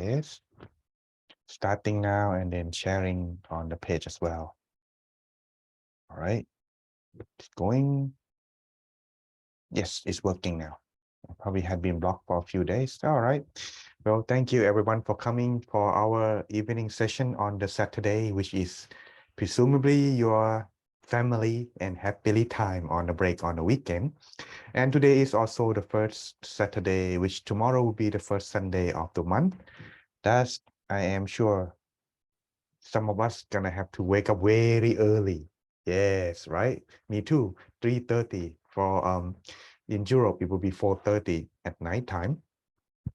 Yes. Starting now and then sharing on the page as well. All right. It's going. Yes, it's working now. Probably had been blocked for a few days. All right. Well, thank you everyone for coming for our evening session on the Saturday, which is presumably your family and happily time on the break on the weekend. And today is also the first Saturday, which tomorrow will be the first Sunday of the month. That's, I am sure, some of us gonna have to wake up very early. Yes, right? Me too. 3:30 for in Europe it will be 4:30 at night time.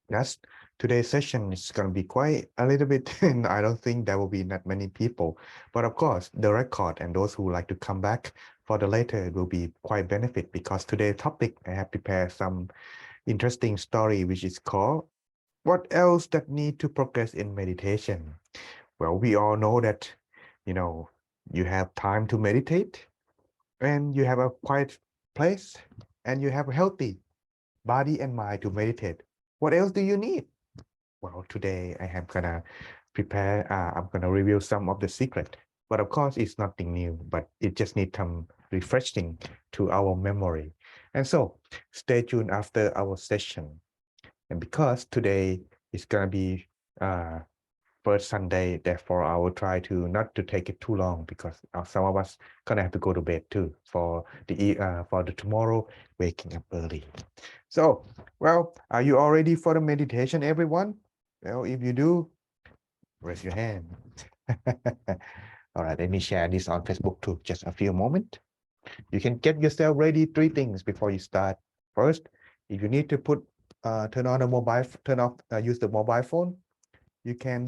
Yes, today's session is going to be quite a little bit, and I don't think there will be that many people. But of course, the record and those who like to come back for the later will be quite benefit because today's topic, I have prepared some interesting story, which is called What Else That Need to Progress in Meditation? Well, we all know that, you have time to meditate and you have a quiet place and you have a healthy body and mind to meditate. What else do you need? Well, today I am gonna I'm gonna reveal some of the secret. But of course, it's nothing new, but it just needs some refreshing to our memory. And so stay tuned after our session. And because today is gonna be first Sunday, therefore I will try to not to take it too long because some of us gonna have to go to bed too for the tomorrow waking up early. So, well, are you all ready for the meditation, everyone? Well, if you do, raise your hand. All right, let me share this on Facebook too. Just a few moments. You can get yourself ready. 3 things before you start. First, if you need to turn on turn off, use the mobile phone, you can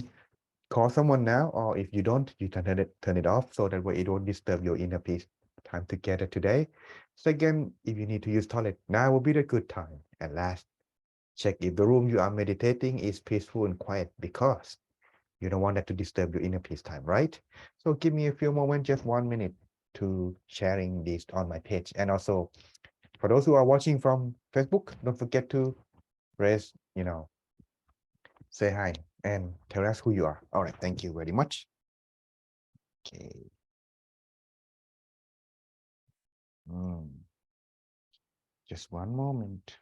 call someone now, or if you don't, you turn it off so that way it won't disturb your inner peace time together today. Second, if you need to use toilet, now will be the good time. And last, check if the room you are meditating is peaceful and quiet because you don't want that to disturb your inner peace time, right? So give me a few moments, just 1 minute to sharing this on my page. And also for those who are watching from Facebook, don't forget to raise, say hi and tell us who you are. All right, thank you very much. Okay. Just 1 moment.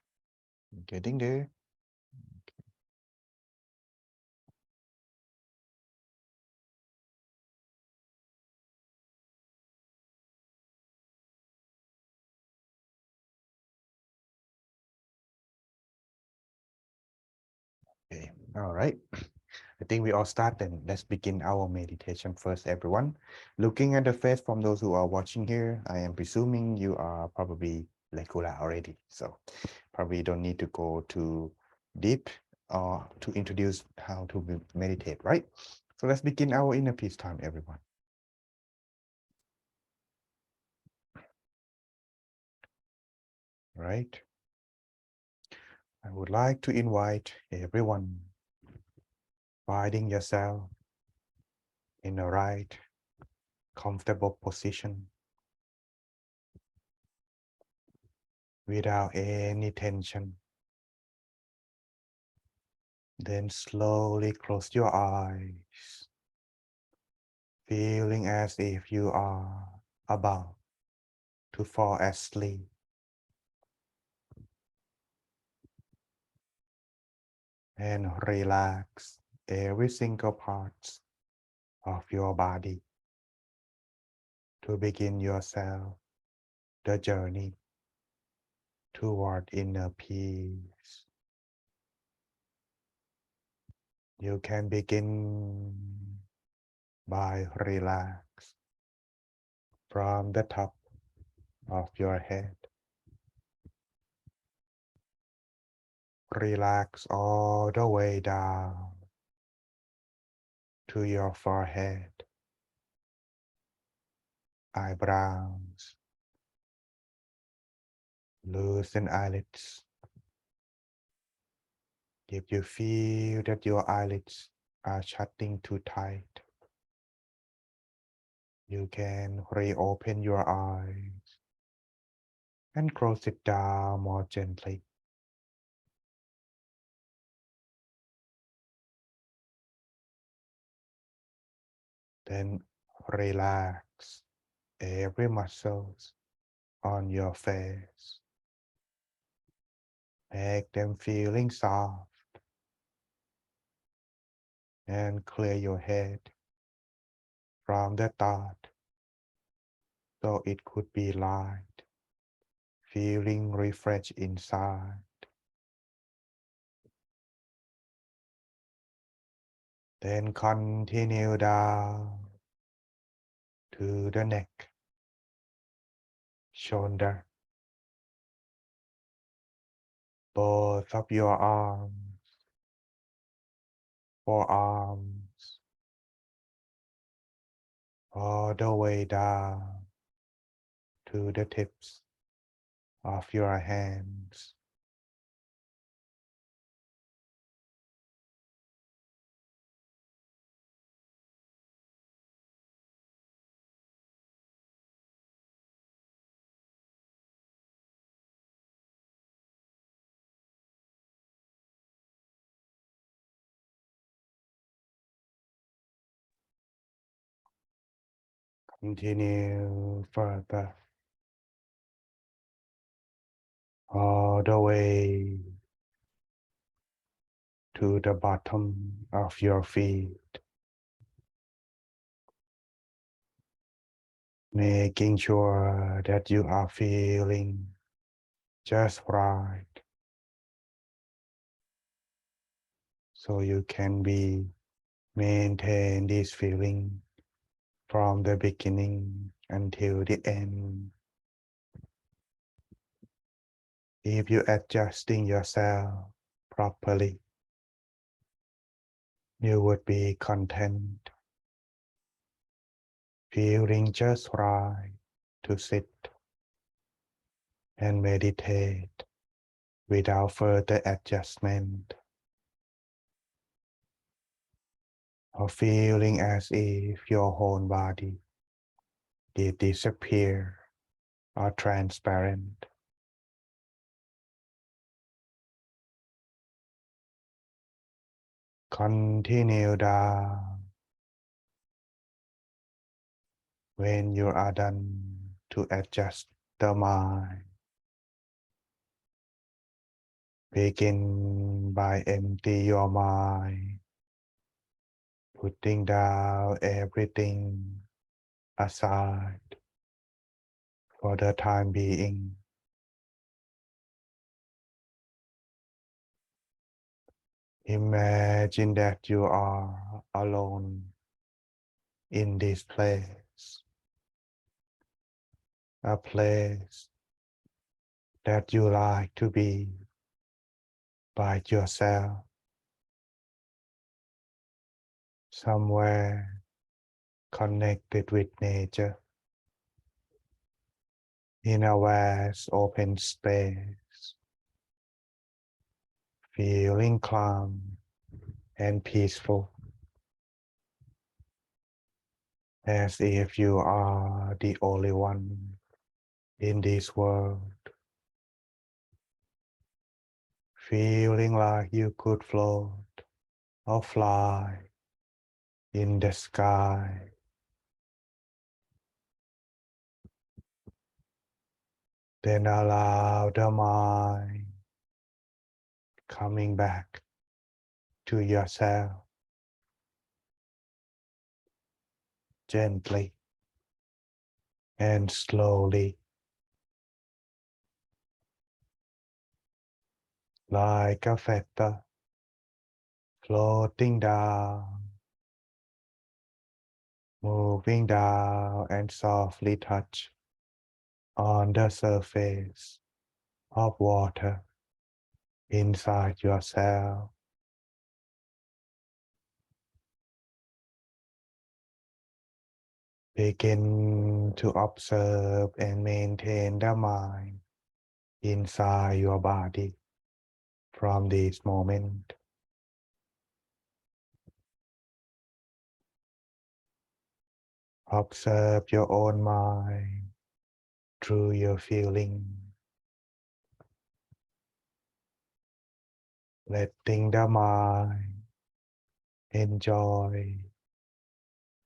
I'm getting there. Okay. All right. I think we all start then. Let's begin our meditation first, everyone. Looking at the face from those who are watching here, I am presuming you are probably regular already. So probably don't need to go too deep or to introduce how to meditate, right? So let's begin our inner peace time, everyone. Right? I would like to invite everyone, finding yourself in the right, comfortable position without any tension. Then slowly close your eyes, feeling as if you are about to fall asleep. And relax every single part of your body to begin yourself the journey toward inner peace. You can begin by relax from the top of your head. Relax all the way down to your forehead, eyebrows, loosen eyelids. If you feel that your eyelids are shutting too tight, you can reopen your eyes and close it down more gently. Then relax every muscle on your face. Make them feeling soft and clear your head from the thought so it could be light, feeling refreshed inside. Then continue down to the neck, shoulder, both of your arms, forearms, all the way down to the tips of your hands. Continue further, all the way to the bottom of your feet, making sure that you are feeling just right, so you can maintain this feeling from the beginning until the end. If you adjusting yourself properly, you would be content, feeling just right to sit and meditate without further adjustment, or feeling as if your whole body did disappear or transparent. Continue down. When you are done to adjust the mind, begin by empty your mind, putting down everything aside for the time being. Imagine that you are alone in this place, a place that you like to be by yourself, somewhere connected with nature, in a vast open space, feeling calm and peaceful, as if you are the only one in this world, feeling like you could float or fly in the sky. Then allow the mind coming back to yourself gently and slowly, like a feather floating down, moving down and softly touch on the surface of water inside yourself. Begin to observe and maintain the mind inside your body from this moment. Observe your own mind through your feeling, letting the mind enjoy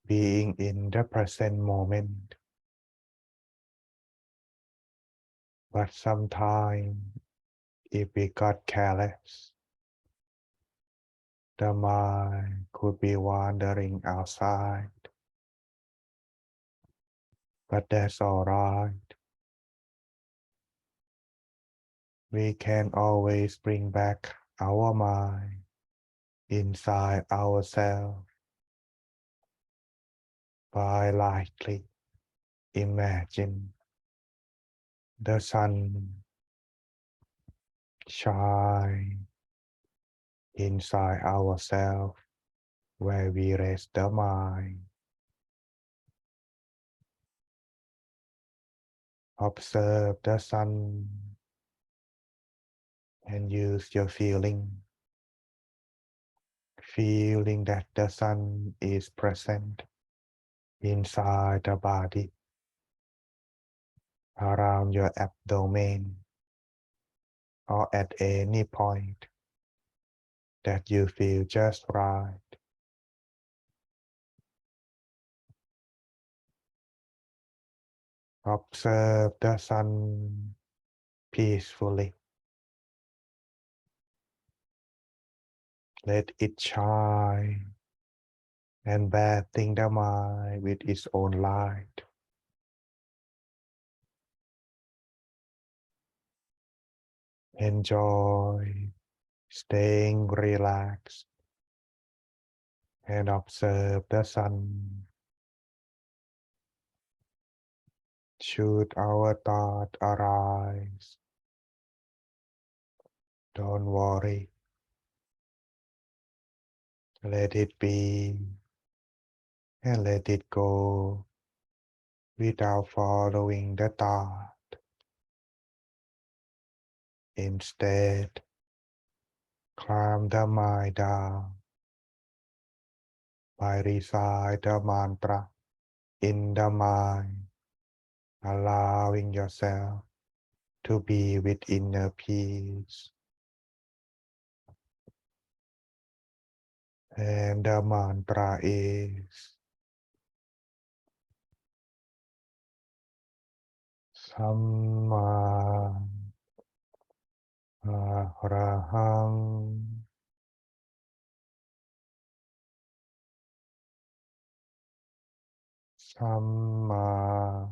being in the present moment. But sometimes, if we got careless, the mind could be wandering outside. But that's alright. We can always bring back our mind inside ourselves by lightly imagine the sun shine inside ourselves where we rest the mind. Observe the sun and use your feeling that the sun is present inside the body, around your abdomen, or at any point that you feel just right. Observe the sun peacefully. Let it shine and bathing the mind with its own light. Enjoy staying relaxed and observe the sun. Should our thought arise, don't worry. Let it be and let it go without following the thought. Instead, calm the mind down by recite the mantra in the mind, allowing yourself to be with inner peace. And the mantra is Samma Arahang. Samma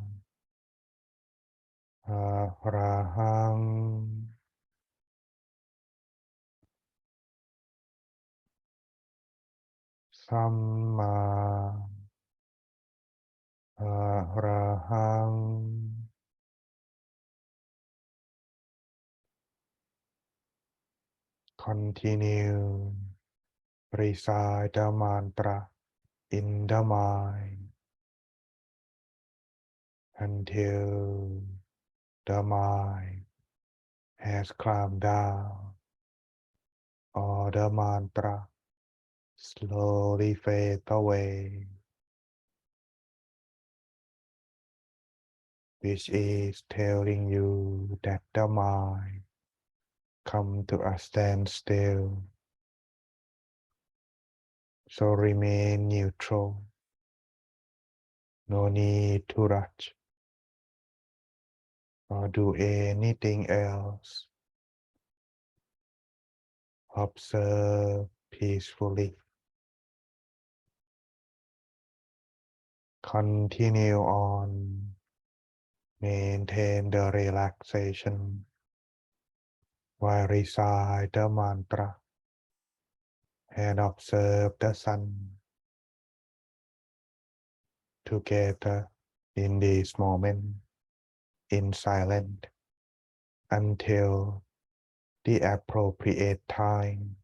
Arahang. Samma Arahang. Continue. Recite the mantra in the mind until the mind has calmed down or the mantra slowly fades away, which is telling you that the mind come to a standstill. So remain neutral. No need to rush or do anything else. Observe peacefully. Continue on. Maintain the relaxation while recite the mantra and observe the sun together in this moment in silence until the appropriate time.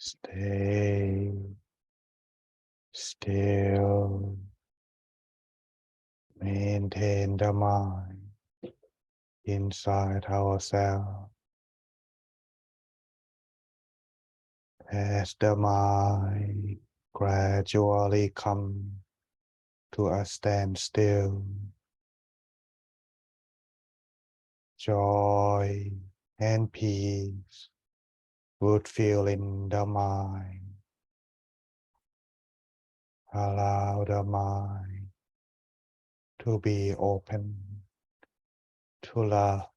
Stay still. Maintain the mind inside ourselves. As the mind gradually comes to a standstill, joy and peace would fill in the mind. Allow the mind to be open to love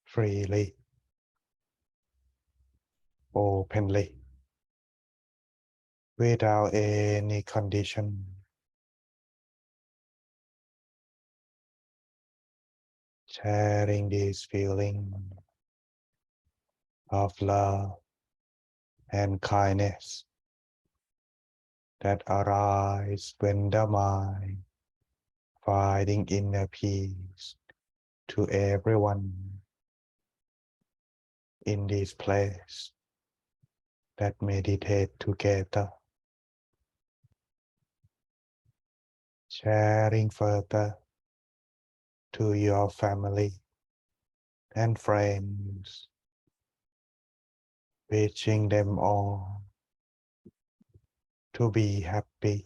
freely, openly, without any condition. Sharing this feeling of love and kindness that arise when the mind finding inner peace to everyone in this place that meditate together. Sharing further to your family and friends, wishing them all to be happy,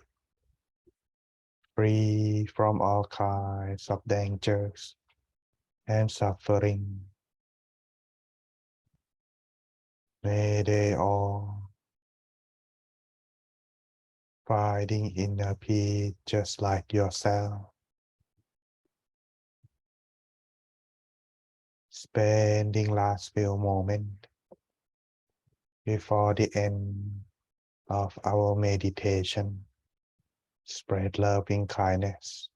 free from all kinds of dangers and suffering. May they all finding inner peace just like yourself. Spending last few moments before the end of our meditation. Spread loving kindness.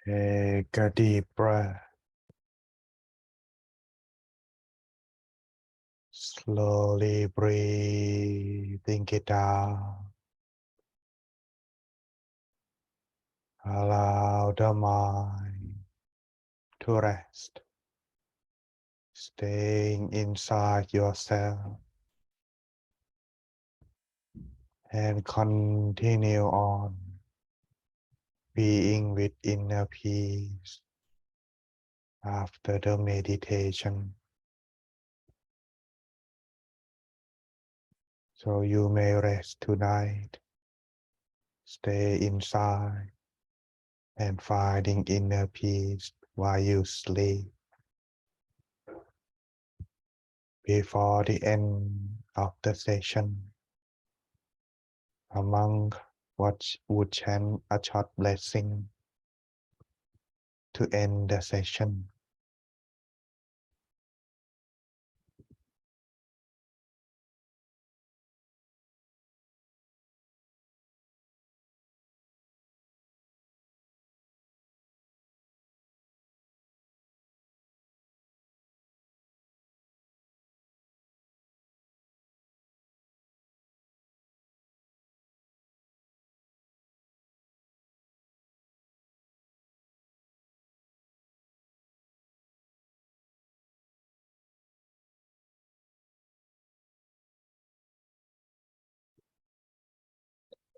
Take a deep breath. Slowly breathing it out. Allow the mind to rest. Staying inside yourself. And continue on being with inner peace after the meditation. So you may rest tonight, stay inside and finding inner peace while you sleep. Before the end of the session, a monk would chant a short blessing to end the session.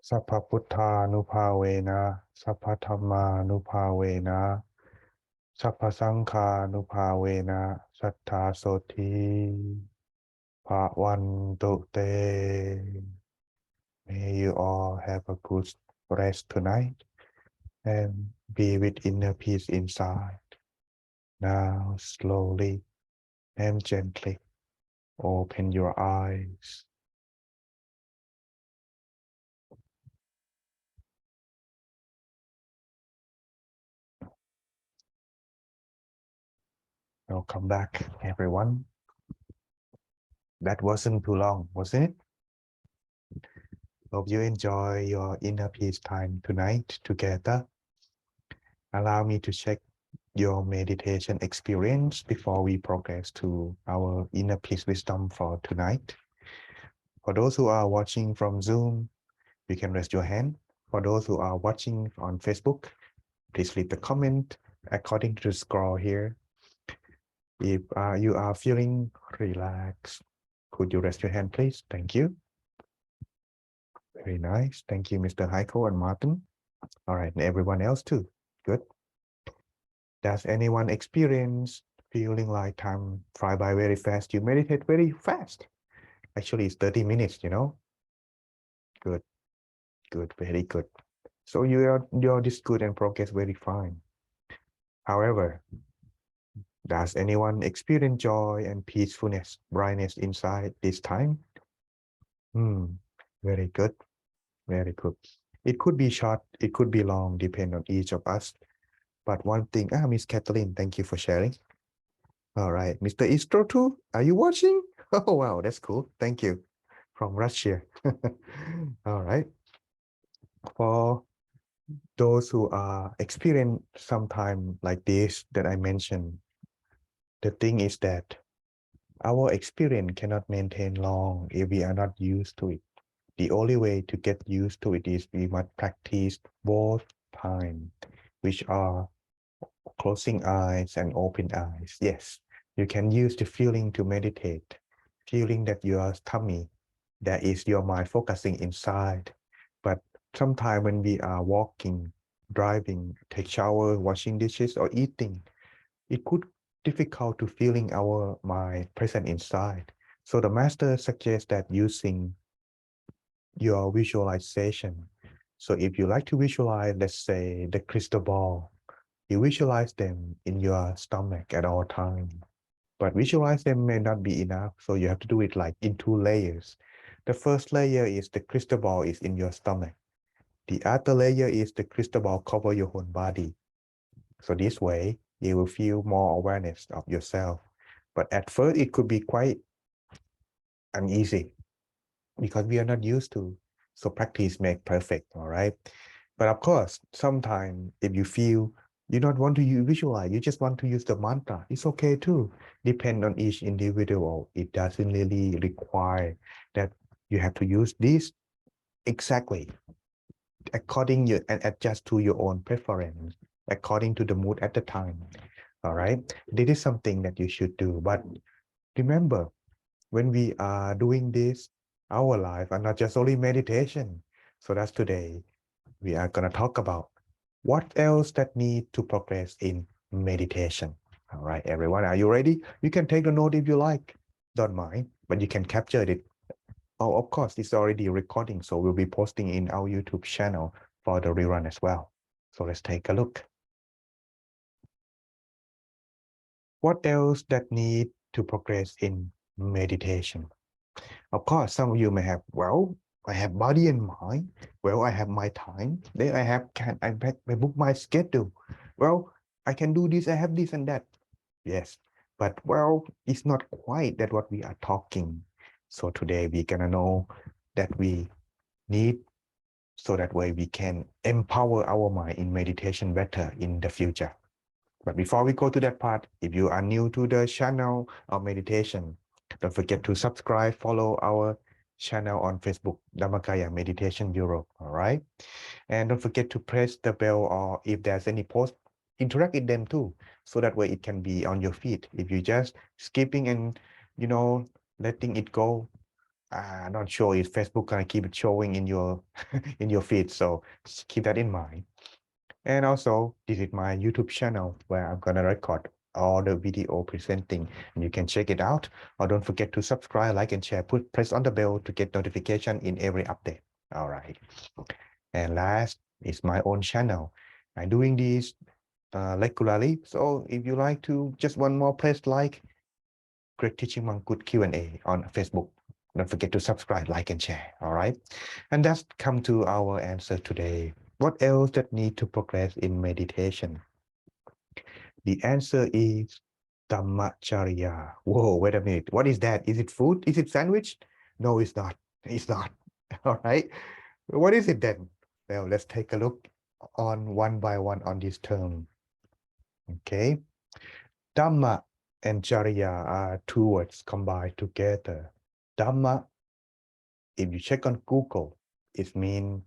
Saพพพุทธานุภาเวนะสัพพธัมมานุภาเวนะสัพพสังฆานุภาเวนะสัทธาโสธีภะวันตุเต May you all have a good rest tonight and be with inner peace inside. Now slowly and gently open your eyes. Welcome back, everyone. That wasn't too long, wasn't it? Hope you enjoy your inner peace time tonight together. Allow me to check your meditation experience before we progress to our inner peace wisdom for tonight. For those who are watching from Zoom, you can raise your hand. For those who are watching on Facebook, please leave the comment according to the scroll here. If you are feeling relaxed, could you raise your hand, please? Thank you. Very nice. Thank you, Mr. Heiko and Martin. All right, and everyone else too. Good. Does anyone experience feeling like time fly by very fast? You meditate very fast. Actually, it's 30 minutes, you know. Good, good, very good. So you're this good and progress very fine. However, does anyone experience joy and peacefulness, brightness inside this time? Very good, very good. It could be short, it could be long, depend on each of us. But one thing, Miss Kathleen, thank you for sharing. All right, Mr. Istro too, are you watching? Oh, wow, that's cool. Thank you. From Russia. All right. For those who are experience sometime like this that I mentioned, the thing is that our experience cannot maintain long if we are not used to it. The only way to get used to it is we must practice both times, which are closing eyes and open eyes. Yes, you can use the feeling to meditate, feeling that your tummy, that is your mind focusing inside. But sometimes when we are walking, driving, take shower, washing dishes, or eating, it could difficult to feeling our mind present inside. So the master suggests that using your visualization. So if you like to visualize, let's say the crystal ball, you visualize them in your stomach at all times. But visualize them may not be enough, so you have to do it like in 2 layers. The first layer is the crystal ball is in your stomach. The other layer is the crystal ball cover your whole body. So this way, you will feel more awareness of yourself. But at first, it could be quite uneasy because we are not used to. So practice make perfect, all right? But of course, sometimes if you feel You don't want to visualize, you just want to use the mantra. It's okay too. Depend on each individual. It doesn't really require that you have to use this exactly according you and adjust to your own preference, according to the mood at the time. All right. This is something that you should do. But remember, when we are doing this, our life are not just only meditation. So that's today. We are going to talk about what else that need to progress in meditation. All right, everyone, are you ready? You can take the note if you like. Don't mind, but you can capture it. Oh, of course, it's already recording, so we'll be posting in our YouTube channel for the rerun as well. So let's take a look. What else that need to progress in meditation? Of course, some of you may have, well, I have body and mind. Well, I have my time. Then I book my schedule. Well, I can do this, I have this and that. Yes, but well, it's not quite that what we are talking. So today we're gonna know that we need so that way we can empower our mind in meditation better in the future. But before we go to that part, if you are new to the channel of meditation, don't forget to subscribe, follow our channel on Facebook, Dhammakaya Meditation Europe, all right? And don't forget to press the bell, or if there's any post, interact with them too, so that way it can be on your feed. If you just skipping and, letting it go, I'm not sure if Facebook gonna keep it showing in your in your feed, so keep that in mind. And also, this is my YouTube channel where I'm gonna record all the video presenting, and you can check it out. Or don't forget to subscribe, like, and share. Press on the bell to get notification in every update. All right. And last is my own channel. I'm doing this regularly. So if you like to, just one more, press like. Great Teaching Mangkut Q&A on Facebook. Don't forget to subscribe, like, and share. All right. And that's come to our answer today. What else that need to progress in meditation? The answer is Dhammacharya. Whoa, wait a minute. What is that? Is it food? Is it sandwich? No, it's not. It's not. All right. What is it then? Well, let's take a look on one by one on this term. Okay. Dhamma and Charya are two words combined together. Dhamma, if you check on Google, it means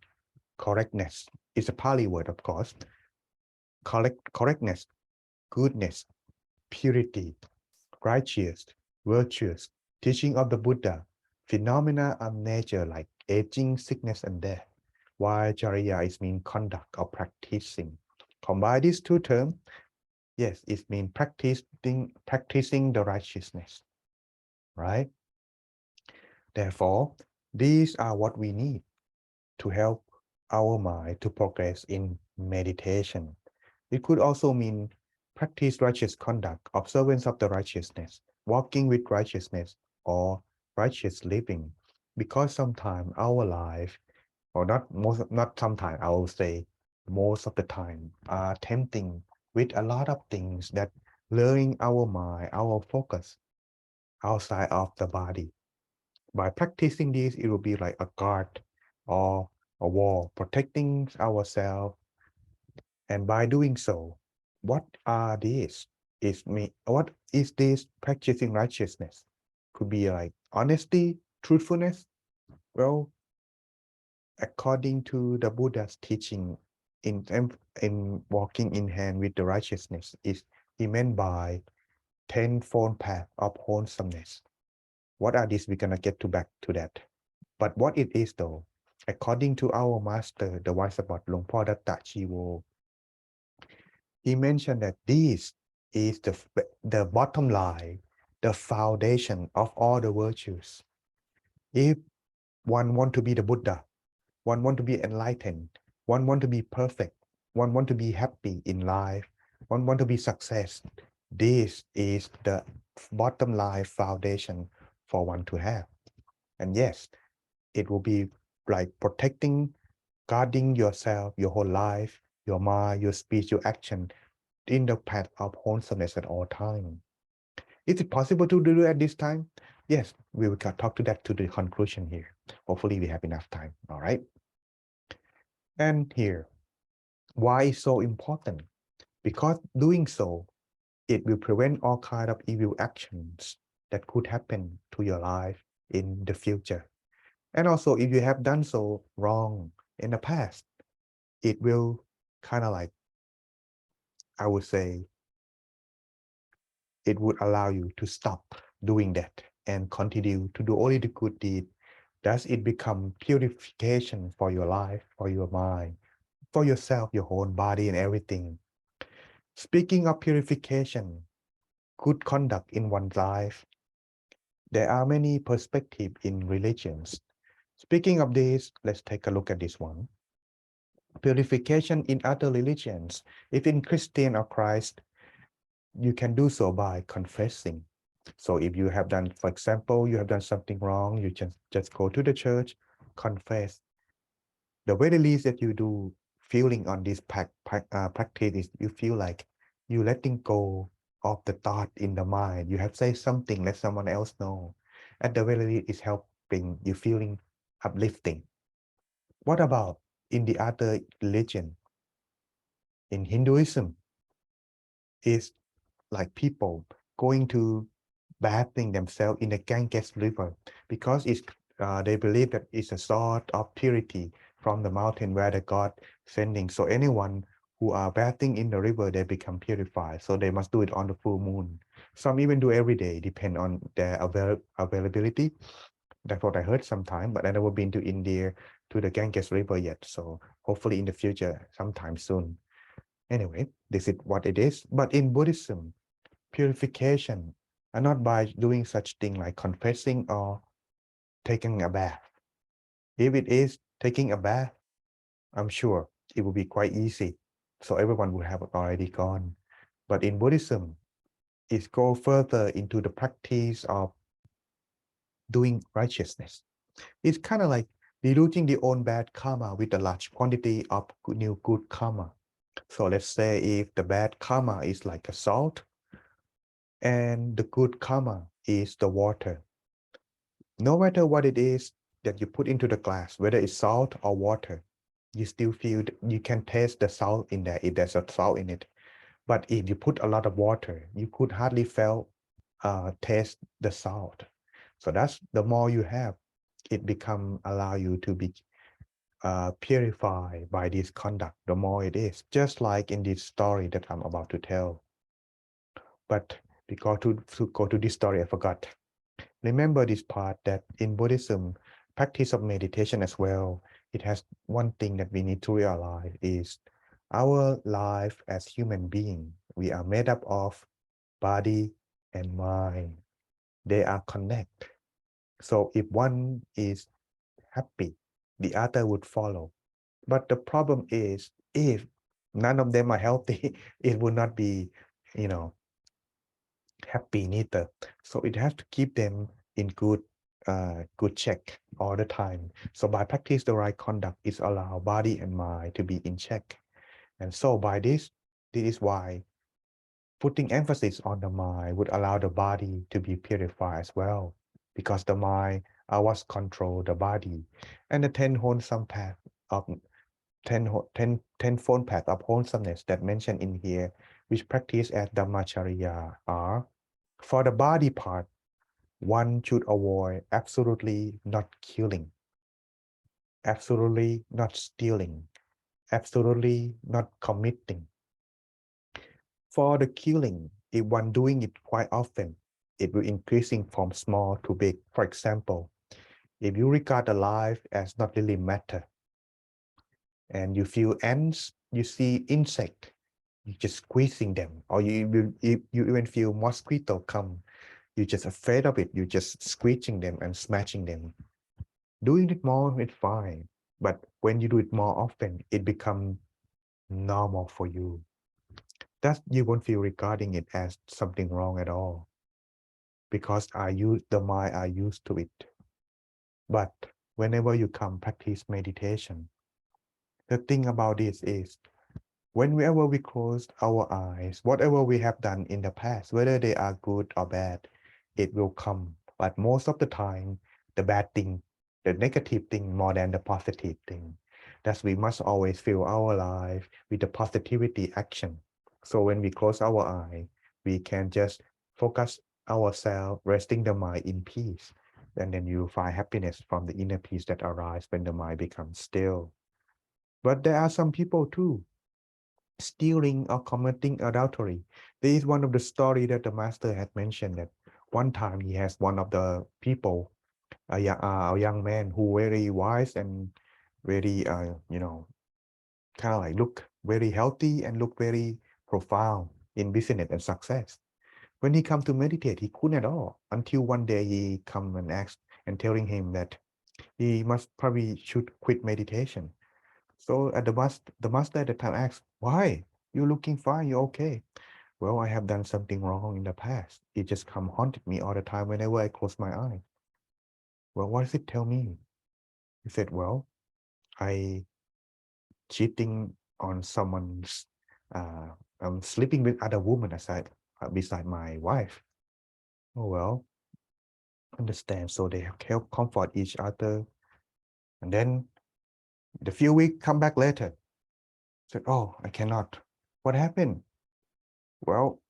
correctness. It's a Pali word, of course. Correctness, goodness, purity, righteous, virtuous, teaching of the Buddha, phenomena of nature like aging, sickness, and death. While Jariya is mean conduct or practicing. Combine these two terms, yes, it means practicing the righteousness, right? Therefore, these are what we need to help our mind to progress in meditation. It could also mean practice righteous conduct, observance of the righteousness, walking with righteousness, or righteous living. Because sometimes our life, or not sometimes, I will say most of the time, are tempting with a lot of things that luring our mind, our focus outside of the body. By practicing this, it will be like a guard or a wall protecting ourselves. And by doing so, what are these? What is this practicing righteousness? Could be like honesty, truthfulness. Well, according to the Buddha's teaching, in walking in hand with the righteousness, is he meant by tenfold path of wholesomeness. What are these? We're gonna get to back to that. But what it is though, according to our master, the wise about Luang Por Datta Chiwo, he mentioned that this is the bottom line, the foundation of all the virtues. If one want to be the Buddha, one want to be enlightened, one want to be perfect, one want to be happy in life, one want to be success, this is the bottom line foundation for one to have. And yes, it will be like protecting, guarding yourself, your whole life, your mind, your speech, your action in the path of wholesomeness at all times. Is it possible to do it at this time? Yes, we will talk to that to the conclusion here. Hopefully we have enough time, all right? And here, why is so important? because doing so, it will prevent all kind of evil actions that could happen to your life in the future. And also, if you have done so wrong in the past, it will kind of like, I would say, it would allow you to stop doing that and continue to do only the good deed. Thus, it become purification for your life, for your mind, for yourself, your whole body, and everything. Speaking of purification, good conduct in one's life, there are many perspectives in religions. Speaking of this, let's take a look at this one. Purification in other religions. If in Christian or Christ, you can do so by confessing. So if you have done, for example, you have done something wrong, you just go to the church, confess. The very least that you do feeling on this practice is you feel like you letting go of the thought in the mind. You have said something, let someone else know. At the very least, it's helping you feeling uplifting. What about in the other religion? In Hinduism, is like people going to bathing themselves in the Ganges River because they believe that it's a sort of purity from the mountain where the god sending. So anyone who are bathing in the river, they become purified. So they must do it on the full moon. Some even do every day, depend on their availability. That's what I heard sometime, but I never been to India to the Ganges River yet. So hopefully in the future, sometime soon. Anyway, this is what it is. But in Buddhism, purification and not by doing such thing like confessing or taking a bath. If it is taking a bath, I'm sure it will be quite easy. So everyone would have already gone. But in Buddhism, it go further into the practice of doing righteousness. It's kind of like diluting the own bad karma with a large quantity of new good karma. So let's say if the bad karma is like a salt and the good karma is the water. No matter what it is that you put into the glass, whether it's salt or water, you still feel you can taste the salt in there if there's a salt in it. But if you put a lot of water, you could hardly taste the salt. So that's the more you have, it become allow you to be purified by this conduct. The more it is, just like in this story that I'm about to tell. But because to go to this story, I forgot. Remember this part that in Buddhism, practice of meditation as well, it has one thing that we need to realize is our life as human being, we are made up of body and mind. They are connected. So if one is happy, the other would follow. But the problem is if none of them are healthy, it would not be, you know, happy neither. So it has to keep them in good check all the time. So by practice the right conduct, it allow body and mind to be in check. And so by this is why putting emphasis on the mind would allow the body to be purified as well, because the mind was control the body. And the 10 wholesome path of 10 path of wholesomeness that mentioned in here, which practice as Dhammacharya are, for the body part, one should avoid absolutely not killing, absolutely not stealing, absolutely not committing. For the killing, if one doing it quite often, it will increasing from small to big. For example, if you regard a life as not really matter, and you feel ants, you see insect, you just squeezing them, or you even feel mosquito come, you're just afraid of it, you just squeezing them and smashing them. Doing it more is fine, but when you do it more often, it becomes normal for you. That you won't feel regarding it as something wrong at all, because the mind are used to it. But whenever you come practice meditation, the thing about this is, whenever we close our eyes, whatever we have done in the past, whether they are good or bad, it will come. But most of the time, the bad thing, the negative thing more than the positive thing. That we must always fill our life with the positivity action. So when we close our eye, we can just focus ourselves, resting the mind in peace. And then you find happiness from the inner peace that arises when the mind becomes still. But there are some people too, stealing or committing adultery. This is one of the story that the master had mentioned, that one time he has one of the people, a young man who very wise and very, kind of like look very healthy and look very profound in business and success. When he come to meditate, he couldn't at all, until one day he come and asked and telling him that he must probably should quit meditation. So at the master at the time asked, why? You're looking fine, you're okay. Well, I have done something wrong in the past. It just come haunted me all the time whenever I close my eyes. Well, what does it tell me? He said, well, I cheating on someone's, I'm sleeping with other women aside, beside my wife. Oh, well, understand. So they help comfort each other. And then the few weeks come back later. Said, oh, I cannot. What happened? Well,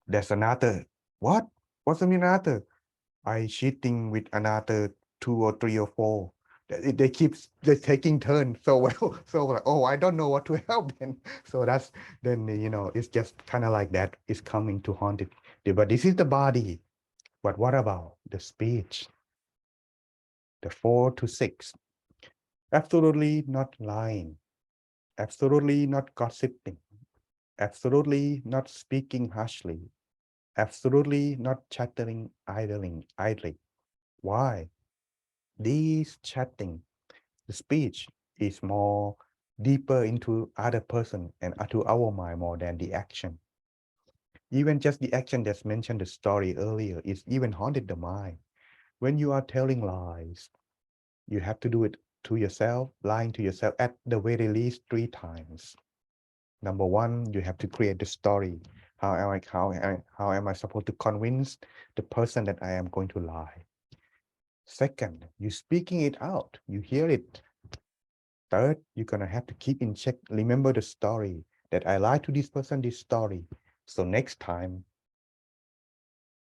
there's another. What? What's the mean another? I cheating with another 2 or 3 or 4. They keep they taking turns. So well, so like, oh, I don't know what to help then. So that's then it's just kind of like that. It's coming to haunt it. But this is the body. But what about the speech? The 4 to 6. Absolutely not lying. Absolutely not gossiping. Absolutely not speaking harshly. Absolutely not chattering idly. Why? This chatting, the speech is more deeper into other person and to our mind more than the action. Even just the action that's mentioned the story earlier is even haunted the mind. When you are telling lies, you have to do it to yourself, lying to yourself at the very least 3 times. Number one, you have to create the story. How am I supposed to convince the person that I am going to lie? Second, you speaking it out. You hear it. Third, you're gonna have to keep in check. Remember the story that I lied to this person, this story. So next time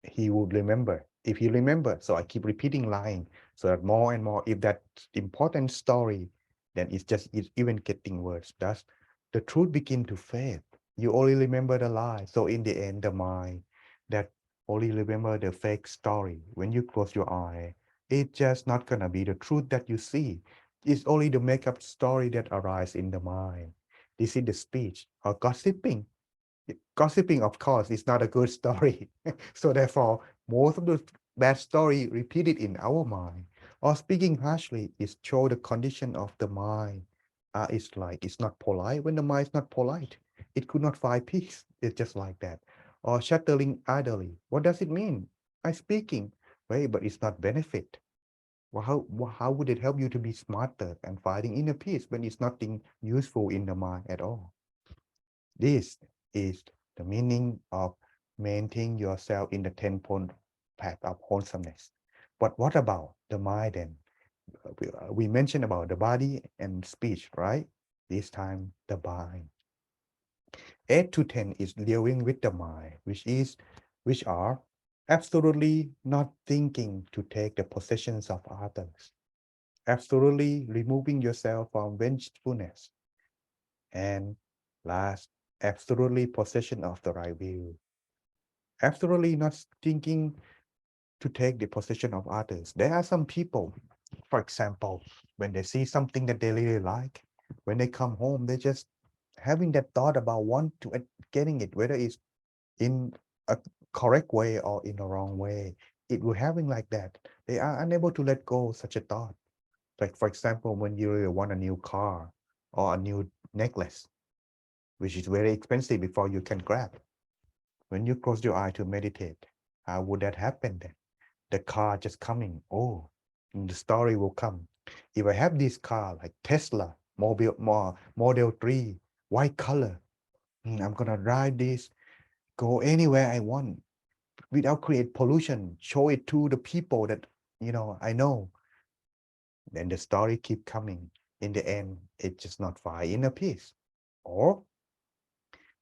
he would remember. If he remember, so I keep repeating lying so that more and more, if that important story, then it's even getting worse. Thus, the truth begin to fade. You only remember the lie. So in the end, the mind that only remember the fake story. When you close your eye, it's just not gonna be the truth that you see. It's only the make-up story that arises in the mind. This is the speech or gossiping. Gossiping, of course, is not a good story. So therefore, most of the bad story repeated in our mind. Or speaking harshly is show the condition of the mind. It's like it's not polite. When the mind is not polite, it could not find peace. It's just like that. Or shattering idly. What does it mean? I'm speaking, right? But it's not benefit. Well, how would it help you to be smarter and finding inner peace when it's nothing useful in the mind at all? This is the meaning of maintaining yourself in the 10-point path of wholesomeness. But what about the mind then? We mentioned about the body and speech, right? This time, the mind. 8 to 10 is dealing with the mind, which are absolutely not thinking to take the possessions of others, absolutely removing yourself from vengefulness, and last, absolutely possession of the right view, absolutely not thinking to take the possession of others. There are some people, for example, when they see something that they really like, when they come home, they just having that thought about want to getting it, whether it's in a correct way or in the wrong way. It will having like that. They are unable to let go of such a thought. Like for example, when you really want a new car or a new necklace, which is very expensive before you can grab. When you close your eye to meditate, how would that happen then? The car just coming. Oh, the story will come. If I have this car like Tesla, Model 3, white color, I'm gonna drive this, go anywhere I want without create pollution, show it to the people that I know. Then the story keep coming. In the end, it's just not find inner peace. Or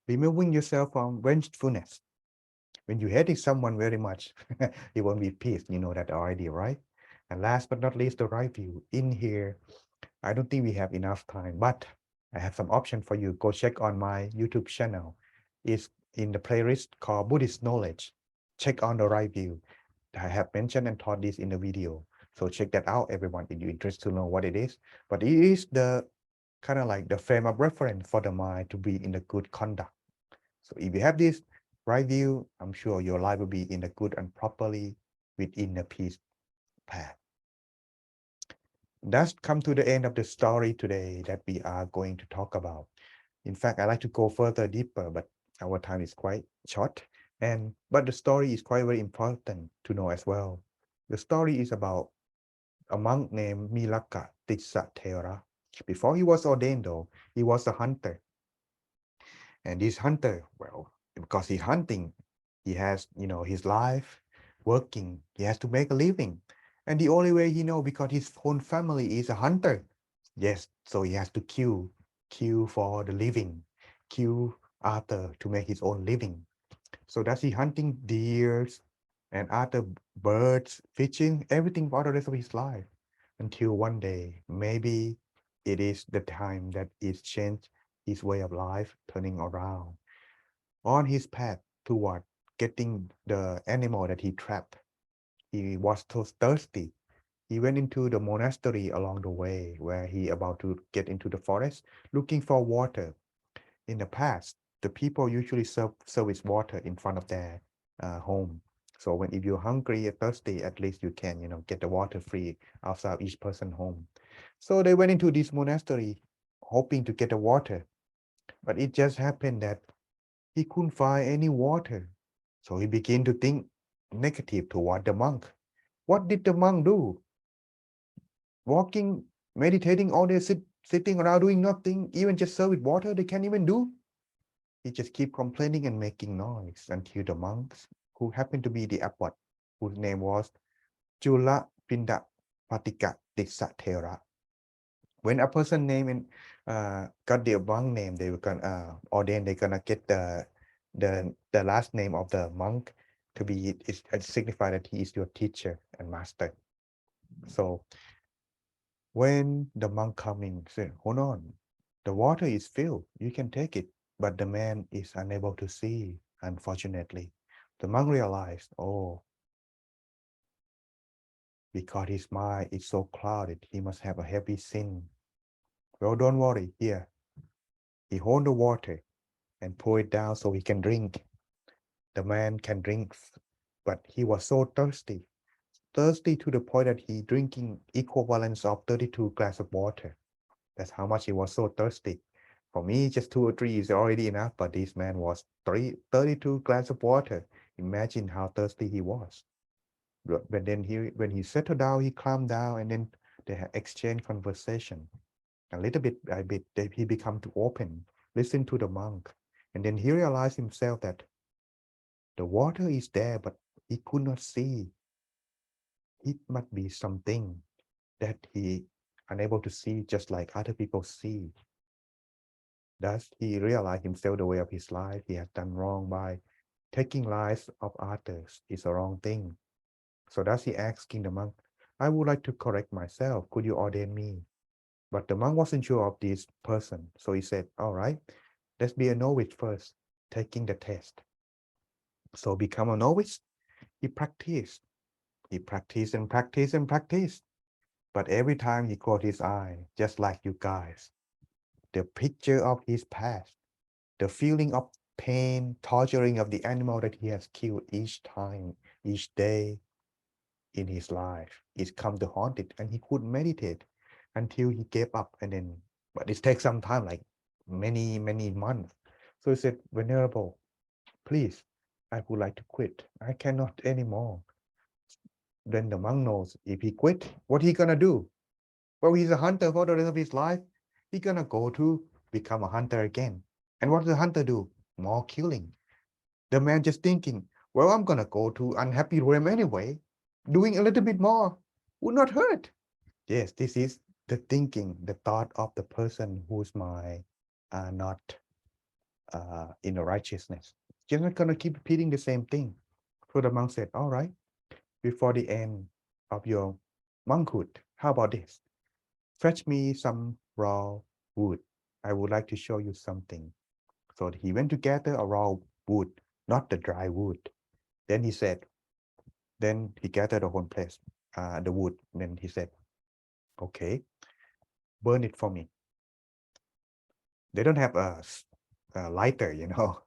removing yourself from vengefulness. When you hate someone very much, it won't be peace. You know that already, right? And last but not least, the right view. In here, I don't think we have enough time, but I have some option for you. Go check on my YouTube channel. It's in the playlist called Buddhist Knowledge. Check on the right view. I have mentioned and taught this in the video. So check that out, everyone, if you're interested to know what it is. But it is the kind of like the frame of reference for the mind to be in the good conduct. So if you have this right view, I'm sure your life will be in the good and properly within the peace path. That's come to the end of the story today that we are going to talk about. In fact, I like to go further deeper, but our time is quite short. But the story is quite very important to know as well. The story is about a monk named Milaka Tissatthera. Before he was ordained, though, he was a hunter. And this hunter, well, because he's hunting, he has, his life working. He has to make a living. And the only way he know, because his whole family is a hunter. Yes, so he has to kill for the living, kill other to make his own living. So that's he hunting deers and other birds, fishing, everything for the rest of his life. Until one day, maybe it is the time that it changed his way of life, turning around on his path toward getting the animal that he trapped. He was so thirsty. He went into the monastery along the way where he about to get into the forest looking for water. In the past, the people usually service water in front of their home. So if you're hungry or thirsty, at least you can, get the water free outside each person's home. So they went into this monastery hoping to get the water. But it just happened that he couldn't find any water. So he began to think negative toward the monk. What did the monk do? Walking, meditating all day, sitting around doing nothing, even just serve with water, they can't even do. He just keep complaining and making noise until the monks, who happened to be the abbot, whose name was Chula Pinda Patika Tissatthera. When a person name and got the monk name, they were gonna ordain. They're gonna get the last name of the monk to be it signify that he is your teacher and master. So when the monk come in, say, hold on, the water is filled. You can take it, but the man is unable to see. Unfortunately, the monk realized, oh, because his mind is so clouded, he must have a heavy sin. Well, don't worry. Here, he hold the water and pour it down so he can drink. The man can drink, but he was so thirsty to the point that he drinking equivalents of 32 glass of water. That's how much he was so thirsty. For me, just 2 or 3 is already enough, but this man was 32 glass of water. Imagine how thirsty he was. But then when he settled down, he calmed down, and then they had exchange conversation. A little bit by bit, he become to open, listen to the monk, and then he realized himself that the water is there, but he could not see. It must be something that he unable to see, just like other people see. Thus, he realized himself the way of his life. He has done wrong by taking lives of others. It's a wrong thing. So thus he asking the monk, I would like to correct myself. Could you ordain me? But the monk wasn't sure of this person. So he said, all right, let's be a novice first, taking the test. So become a novice. He practiced. He practiced and practiced and practiced. But every time he closed his eye, just like you guys, the picture of his past, the feeling of pain, torturing of the animal that he has killed each time, each day in his life, is come to haunt it, and he couldn't meditate until he gave up. And then, but it takes some time, like many, many months. So he said, Venerable, please, I would like to quit. I cannot anymore. Then the monk knows if he quit, what he gonna do? Well, he's a hunter for the rest of his life. He's gonna go to become a hunter again. And what does the hunter do? More killing. The man just thinking, well, I'm gonna go to unhappy realm anyway. Doing a little bit more would not hurt. Yes, this is the thinking, the thought of the person whose mind are not in the righteousness. You're not going to keep repeating the same thing. So the monk said, all right, before the end of your monkhood, how about this? Fetch me some raw wood. I would like to show you something. So he went to gather a raw wood, not the dry wood. Then he said, then he gathered the whole place, the wood. Then he said, okay, burn it for me. They don't have a lighter,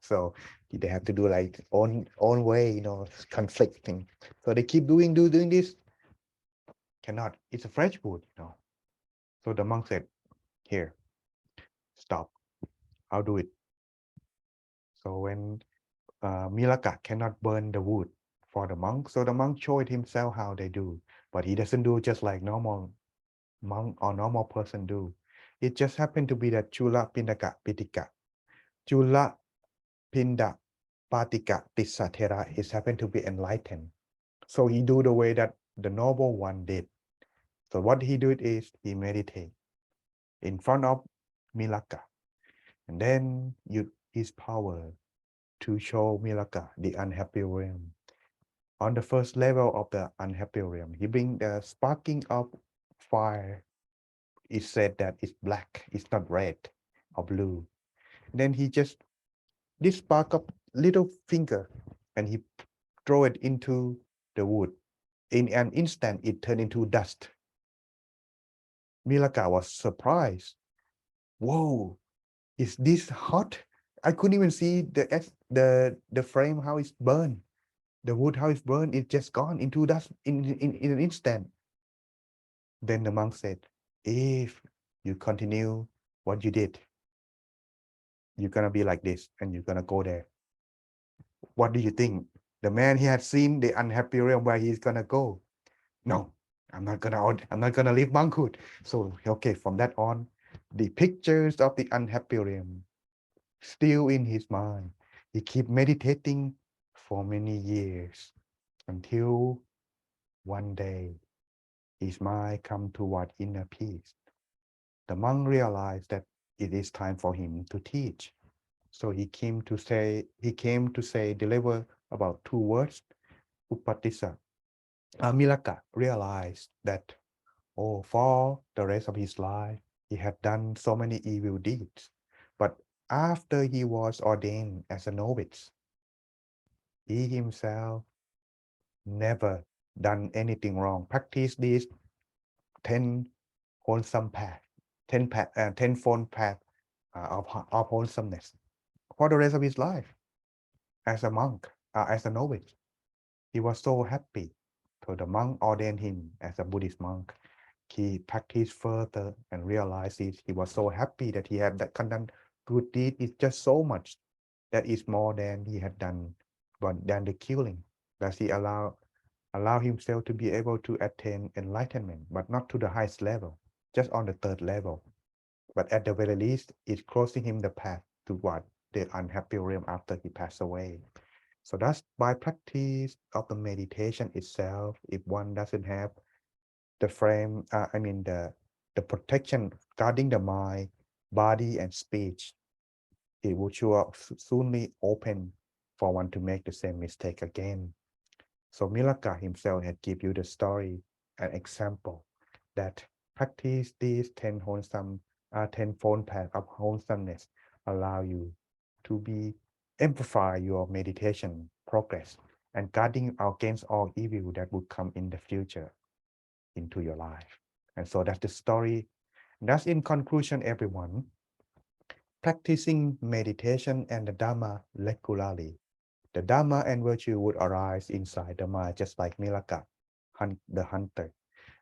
so they have to do like own way, conflicting. So they keep doing this. Cannot. It's a fresh wood. So the monk said, here, stop. I'll do it. So when Milaka cannot burn the wood for the monk, so the monk showed himself how they do, but he doesn't do just like normal monk or normal person do. It just happened to be that Chula Pindaka Pitika. Chula Pinda Patika Tisatera is happened to be enlightened. So he do the way that the noble one did. So what he did is he meditate in front of Milaka, and then use his power to show Milaka the unhappy realm. On the first level of the unhappy realm, he bring the sparking of fire. It said that it's black, it's not red or blue. Then he just this spark of little finger, and he throw it into the wood. In an instant, it turned into dust. Milaka was surprised. Whoa, is this hot? I couldn't even see the frame how it's burned. The wood how it's burned, it just gone into dust in an instant. Then the monk said, if you continue what you did, you're gonna be like this and you're gonna go there. What do you think? The man, he had seen the unhappy realm where he's gonna go. No, I'm not gonna leave monkhood. So okay, from that on, the pictures of the unhappy realm still in his mind. He keep meditating for many years until one day his mind come toward inner peace. The monk realized that it is time for him to teach. So he came to say, deliver about 2 words, Upatissa. Milaka realized that, for the rest of his life, he had done so many evil deeds. But after he was ordained as a novice, he himself never done anything wrong. Practice these 10 wholesome path, 10-fold path of wholesomeness for the rest of his life as a monk, as a novice. He was so happy. So the monk ordained him as a Buddhist monk. He practiced further and realized he was so happy that he had that kind of good deed. It's just so much that is more than he had done, but than the killing. That he allow himself to be able to attain enlightenment, but not to the highest level, just on the 3rd level. But at the very least, it's closing him the path toward the unhappy realm after he passed away. So that's by practice of the meditation itself. If one doesn't have the frame, the protection guarding the mind, body, and speech, it will soon be open for one to make the same mistake again. So Milaka himself had give you the story, an example that practice these 10-fold path of wholesomeness allow you to amplify your meditation progress and guarding against all evil that would come in the future into your life. And so that's the story. That's in conclusion, everyone. Practicing meditation and the Dharma regularly. The Dharma and virtue would arise inside the mind, just like Milaka, the hunter.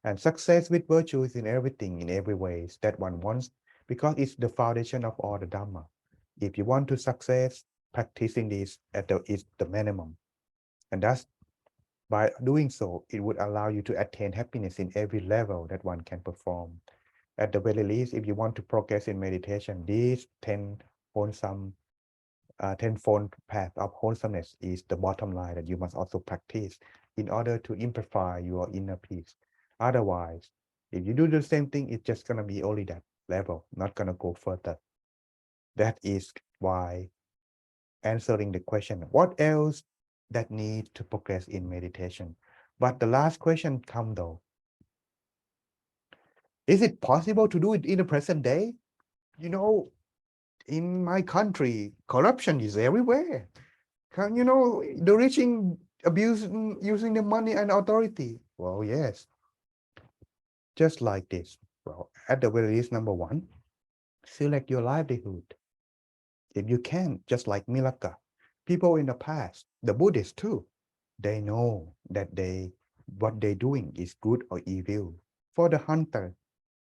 And success with virtue is in everything, in every way that one wants, because it's the foundation of all the Dharma. If you want to success, practicing this is the minimum. And that's by doing so, it would allow you to attain happiness in every level that one can perform. At the very least, if you want to progress in meditation, these 10 wholesome 10-fold path of wholesomeness is the bottom line that you must also practice in order to amplify your inner peace. Otherwise, if you do the same thing, it's just going to be only that level, not going to go further. That is why answering the question, what else that need to progress in meditation? But the last question come though. Is it possible to do it in the present day? You know, in my country, corruption is everywhere. The rich abusing using the money and authority. Well, yes, just like this. Well, at the very least, number one, select your livelihood. If you can, just like Milaka, people in the past, the Buddhists too, they know that what they're doing is good or evil. For the hunter,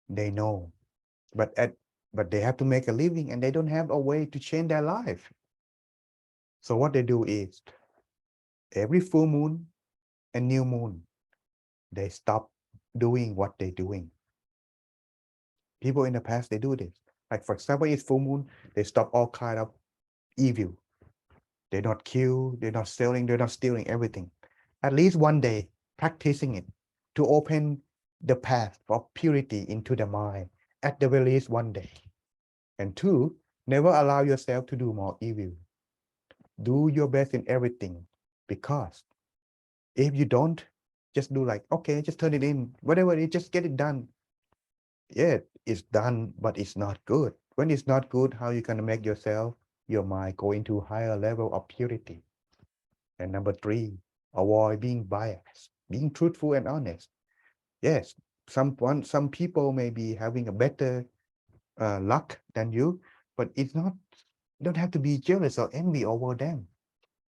they know, but they have to make a living and they don't have a way to change their life. So what they do is every full moon and new moon, they stop doing what they're doing. People in the past, they do this. Like for example, it's full moon, they stop all kind of evil. They're not kill, they're not selling, they're not stealing everything. At least one day, practicing it to open the path of purity into the mind. At the very least one day. And two, never allow yourself to do more evil. Do your best in everything, because if you don't, just do like, okay, just turn it in, whatever it is, just get it done. Yeah, it's done, but it's not good. When it's not good, how you gonna make your mind go into higher level of purity? And number three, avoid being biased, being truthful and honest. Yes, some people may be having a better luck than you, but don't have to be jealous or envy over them.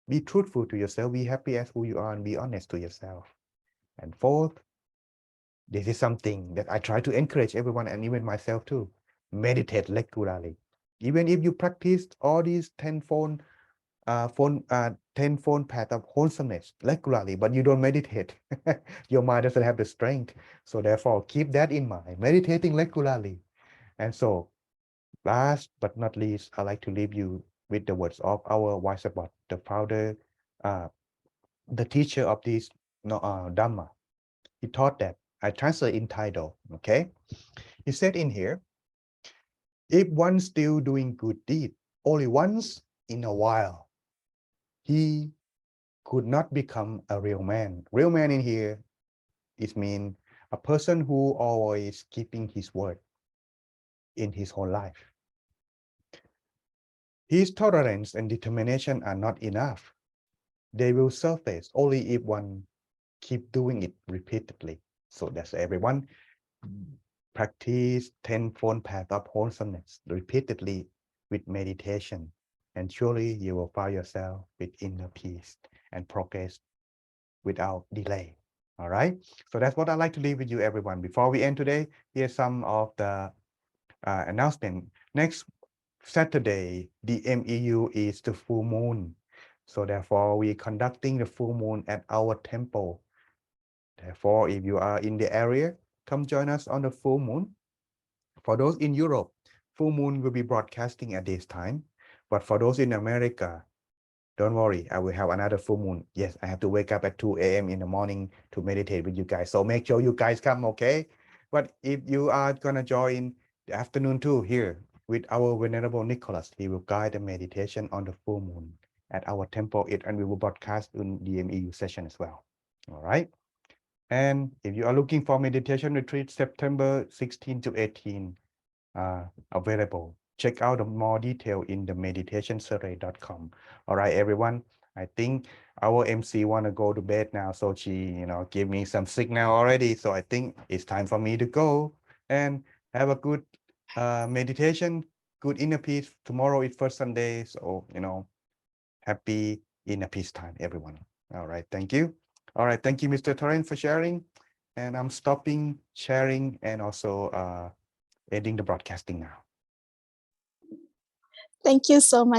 Be truthful to yourself, be happy as who you are, and be honest to yourself. And fourth, this is something that I try to encourage everyone and even myself too. Meditate regularly. Even if you practice all these 10 phone path of wholesomeness regularly, but you don't meditate, your mind doesn't have the strength. So therefore, keep that in mind, meditating regularly. And so, last but not least, I'd like to leave you with the words of our Vaisabot, the founder, the teacher of this Dhamma. He taught that. I translate in title, okay? He said in here, if one still doing good deed, only once in a while, he could not become a real man. Real man in here is mean a person who always keeping his word in his whole life. His tolerance and determination are not enough. They will surface only if one keep doing it repeatedly. So that's everyone. Practice 10-fold path of wholesomeness repeatedly with meditation, and surely you will find yourself with inner peace and progress without delay. All right. So that's what I'd like to leave with you, everyone. Before we end today, here's some of the announcement. Next Saturday, the DMEU is the full moon. So therefore, we're conducting the full moon at our temple. Therefore, if you are in the area, come join us on the full moon. For those in Europe, full moon will be broadcasting at this time. But for those in America, don't worry, I will have another full moon. Yes, I have to wake up at 2 a.m. in the morning to meditate with you guys. So make sure you guys come, okay? But if you are gonna join the afternoon too here with our Venerable Nicholas, he will guide the meditation on the full moon at our temple, and we will broadcast in the DMEU session as well. All right. And if you are looking for meditation retreat, September 16 to 18 available. Check out the more detail in the meditationsurvey.com. All right, everyone. I think our MC want to go to bed now, so she, give me some signal already. So I think it's time for me to go and have a good meditation, good inner peace. Tomorrow is first Sunday, so happy inner peace time, everyone. All right, thank you. All right, thank you, Mr. Torrent, for sharing. And I'm stopping sharing and also ending the broadcasting now. Thank you so much.